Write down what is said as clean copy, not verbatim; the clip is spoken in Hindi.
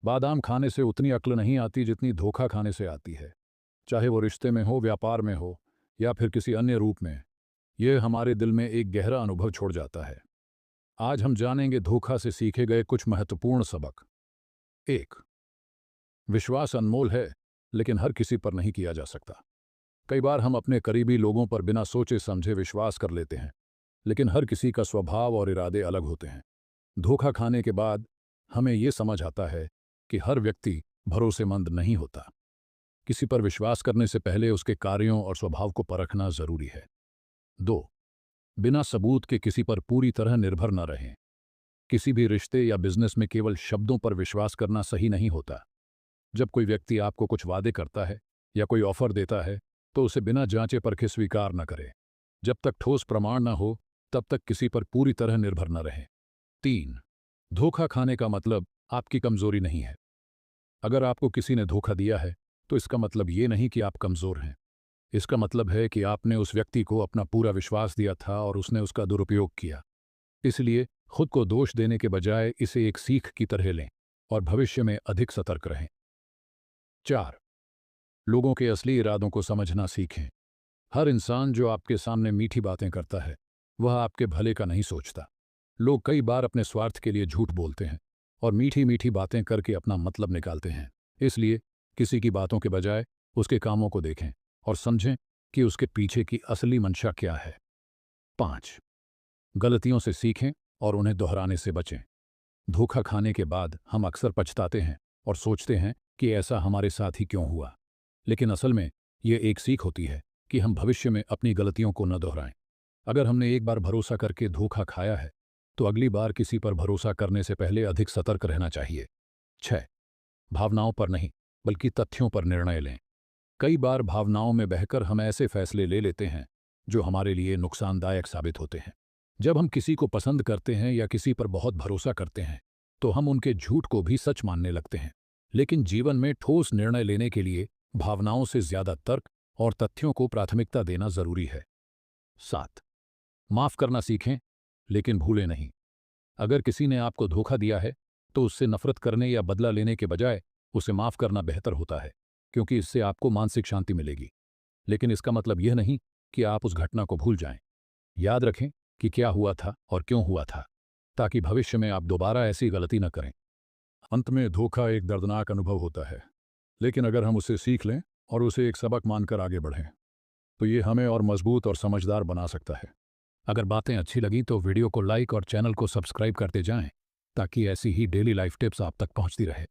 बादाम खाने से उतनी अक्ल नहीं आती जितनी धोखा खाने से आती है। चाहे वो रिश्ते में हो, व्यापार में हो या फिर किसी अन्य रूप में, यह हमारे दिल में एक गहरा अनुभव छोड़ जाता है। आज हम जानेंगे धोखा से सीखे गए कुछ महत्वपूर्ण सबक। 1। विश्वास अनमोल है, लेकिन हर किसी पर नहीं किया जा सकता। कई बार हम अपने करीबी लोगों पर बिना सोचे समझे विश्वास कर लेते हैं, लेकिन हर किसी का स्वभाव और इरादे अलग होते हैं। धोखा खाने के बाद हमें ये समझ आता है कि हर व्यक्ति भरोसेमंद नहीं होता। किसी पर विश्वास करने से पहले उसके कार्यों और स्वभाव को परखना जरूरी है। 2। बिना सबूत के किसी पर पूरी तरह निर्भर न रहें। किसी भी रिश्ते या बिजनेस में केवल शब्दों पर विश्वास करना सही नहीं होता। जब कोई व्यक्ति आपको कुछ वादे करता है या कोई ऑफर देता है, तो उसे बिना जांचे परखे स्वीकार न करें। जब तक ठोस प्रमाण न हो, तब तक किसी पर पूरी तरह निर्भर न रहें। 3। धोखा खाने का मतलब आपकी कमजोरी नहीं है। अगर आपको किसी ने धोखा दिया है, तो इसका मतलब ये नहीं कि आप कमजोर हैं। इसका मतलब है कि आपने उस व्यक्ति को अपना पूरा विश्वास दिया था और उसने उसका दुरुपयोग किया। इसलिए खुद को दोष देने के बजाय इसे एक सीख की तरह लें और भविष्य में अधिक सतर्क रहें। 4। लोगों के असली इरादों को समझना सीखें। हर इंसान जो आपके सामने मीठी बातें करता है, वह आपके भले का नहीं सोचता। लोग कई बार अपने स्वार्थ के लिए झूठ बोलते हैं और मीठी मीठी बातें करके अपना मतलब निकालते हैं। इसलिए किसी की बातों के बजाय उसके कामों को देखें और समझें कि उसके पीछे की असली मंशा क्या है। 5। गलतियों से सीखें और उन्हें दोहराने से बचें। धोखा खाने के बाद हम अक्सर पछताते हैं और सोचते हैं कि ऐसा हमारे साथ ही क्यों हुआ। लेकिन असल में यह एक सीख होती है कि हम भविष्य में अपनी गलतियों को न दोहराएं। अगर हमने एक बार भरोसा करके धोखा खाया है, तो अगली बार किसी पर भरोसा करने से पहले अधिक सतर्क रहना चाहिए। 6। भावनाओं पर नहीं, बल्कि तथ्यों पर निर्णय लें। कई बार भावनाओं में बहकर हम ऐसे फैसले ले लेते हैं जो हमारे लिए नुकसानदायक साबित होते हैं। जब हम किसी को पसंद करते हैं या किसी पर बहुत भरोसा करते हैं, तो हम उनके झूठ को भी सच मानने लगते हैं। लेकिन जीवन में ठोस निर्णय लेने के लिए भावनाओं से ज्यादा तर्क और तथ्यों को प्राथमिकता देना जरूरी है। 7। माफ करना सीखें, लेकिन भूलें नहीं। अगर किसी ने आपको धोखा दिया है, तो उससे नफरत करने या बदला लेने के बजाय उसे माफ करना बेहतर होता है, क्योंकि इससे आपको मानसिक शांति मिलेगी। लेकिन इसका मतलब यह नहीं कि आप उस घटना को भूल जाएं। याद रखें कि क्या हुआ था और क्यों हुआ था, ताकि भविष्य में आप दोबारा ऐसी गलती न करें। अंत में धोखा एक दर्दनाक अनुभव होता है, लेकिन अगर हम उसे सीख लें और उसे एक सबक मानकर आगे बढ़ें, तो ये हमें और मजबूत और समझदार बना सकता है। अगर बातें अच्छी लगीं तो वीडियो को लाइक और चैनल को सब्सक्राइब करते जाएं, ताकि ऐसी ही डेली लाइफ टिप्स आप तक पहुंचती रहे।